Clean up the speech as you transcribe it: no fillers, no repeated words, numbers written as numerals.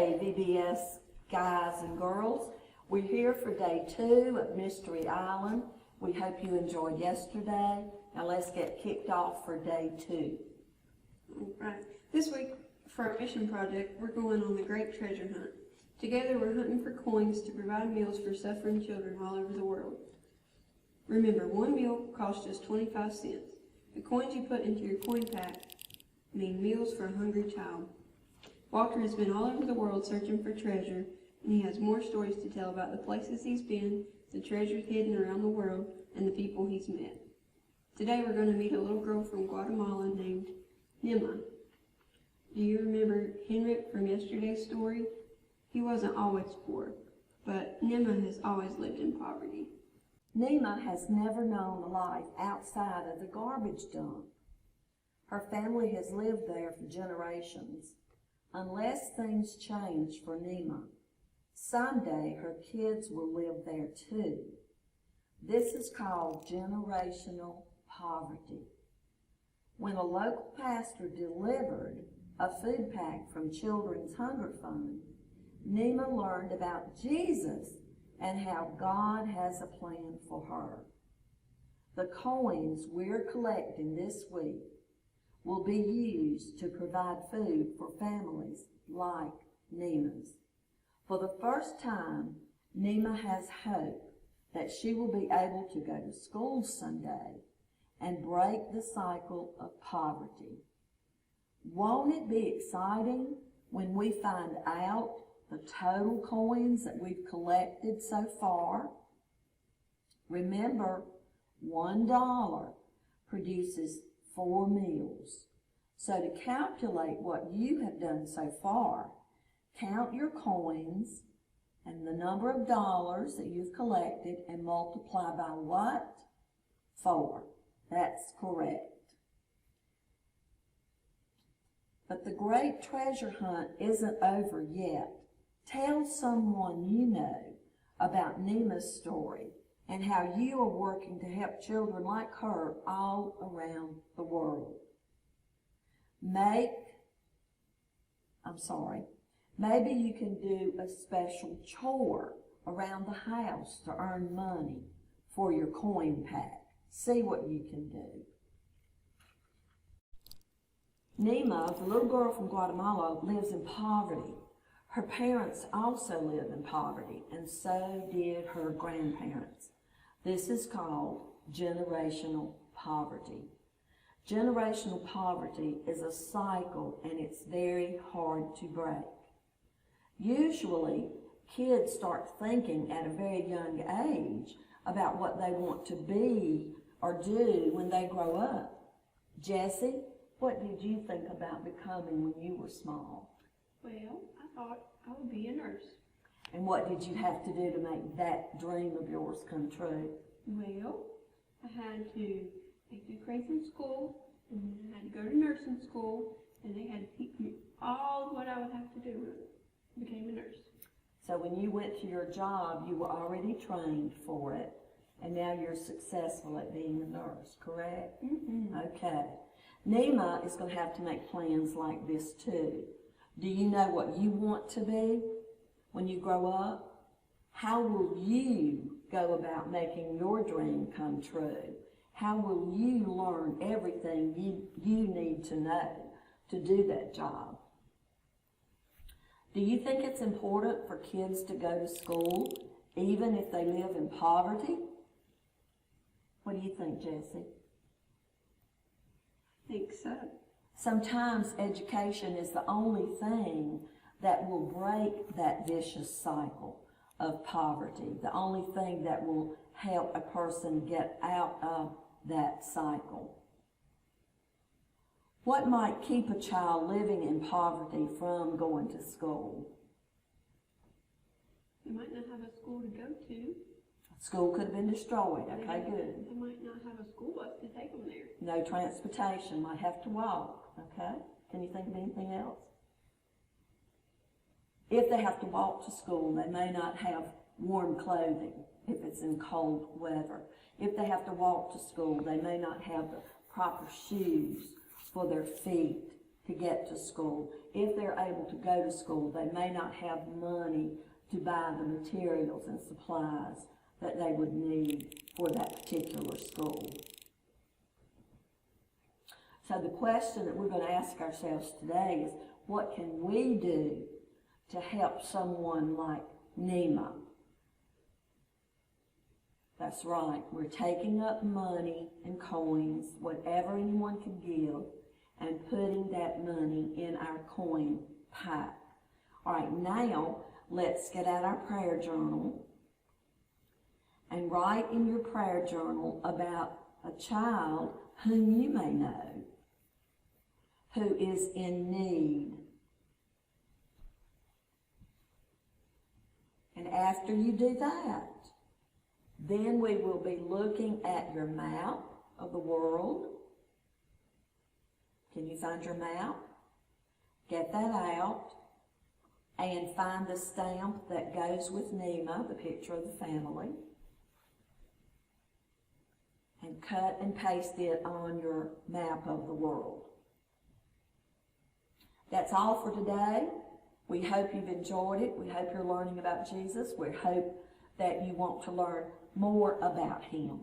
Hey, VBS guys and girls. We're here for day 2 of Mystery Island. We hope you enjoyed yesterday. Now let's get kicked off for day 2. All right. This week, for our mission project, we're going on the Great Treasure Hunt. Together, we're hunting for coins to provide meals for suffering children all over the world. Remember, one meal costs just 25 cents. The coins you put into your coin pack mean meals for a hungry child. Walter has been all over the world searching for treasure, and he has more stories to tell about the places he's been, the treasures hidden around the world, and the people he's met. Today we're going to meet a little girl from Guatemala named Nima. Do you remember Henrik from yesterday's story? He wasn't always poor, but Nima has always lived in poverty. Nima has never known a life outside of the garbage dump. Her family has lived there for generations. Unless things change for Nima, someday her kids will live there too. This is called generational poverty. When a local pastor delivered a food pack from Children's Hunger Fund, Nima learned about Jesus and how God has a plan for her. The coins we're collecting this week will be used to provide food for families like Nima's. For the first time, Nima has hope that she will be able to go to school someday and break the cycle of poverty. Won't it be exciting when we find out the total coins that we've collected so far? Remember, $1 produces 4 meals. So to calculate what you have done so far, count your coins and the number of dollars that you've collected and multiply by what? 4. That's correct. But the great treasure hunt isn't over yet. Tell someone you know about Nima's story and how you are working to help children like her all around the world. Maybe you can do a special chore around the house to earn money for your coin pack. See what you can do. Nima, the little girl from Guatemala, lives in poverty. Her parents also live in poverty, and so did her grandparents. This is called generational poverty. Generational poverty is a cycle, and it's very hard to break. Usually, kids start thinking at a very young age about what they want to be or do when they grow up. Jessie, what did you think about becoming when you were small? Well, I thought I would be a nurse. And what did you have to do to make that dream of yours come true? Well, I had to take 2 grades in school, and then I had to go to nursing school, and they had to teach me all what I would have to do when I became a nurse. So when you went to your job, you were already trained for it, and now you're successful at being a nurse, correct? Mm-hmm. Okay. Nima is going to have to make plans like this too. Do you know what you want to be when you grow up? How will you go about making your dream come true? How will you learn everything you need to know to do that job? Do you think it's important for kids to go to school even if they live in poverty? What do you think, Jessie? I think so. Sometimes education is the only thing that will break that vicious cycle of poverty, the only thing that will help a person get out of that cycle. What might keep a child living in poverty from going to school? They might not have a school to go to. School could have been destroyed. Okay, good. They might not have a school bus to take them there. No transportation, might have to walk. Okay, can you think of anything else? If they have to walk to school, they may not have warm clothing if it's in cold weather. If they have to walk to school, they may not have the proper shoes for their feet to get to school. if they're able to go to school, they may not have money to buy the materials and supplies that they would need for that particular school. So the question that we're going to ask ourselves today is, what can we do to help someone like Nema? That's right, we're taking up money and coins, whatever anyone can give, and putting that money in our coin pack. All right, now let's get out our prayer journal and write in your prayer journal about a child whom you may know who is in need. And after you do that, then we will be looking at your map of the world. Can you find your map? Get that out and find the stamp that goes with Nema, the picture of the family, and cut and paste it on your map of the world. That's all for today. We hope you've enjoyed it. We hope you're learning about Jesus. We hope that you want to learn more about Him.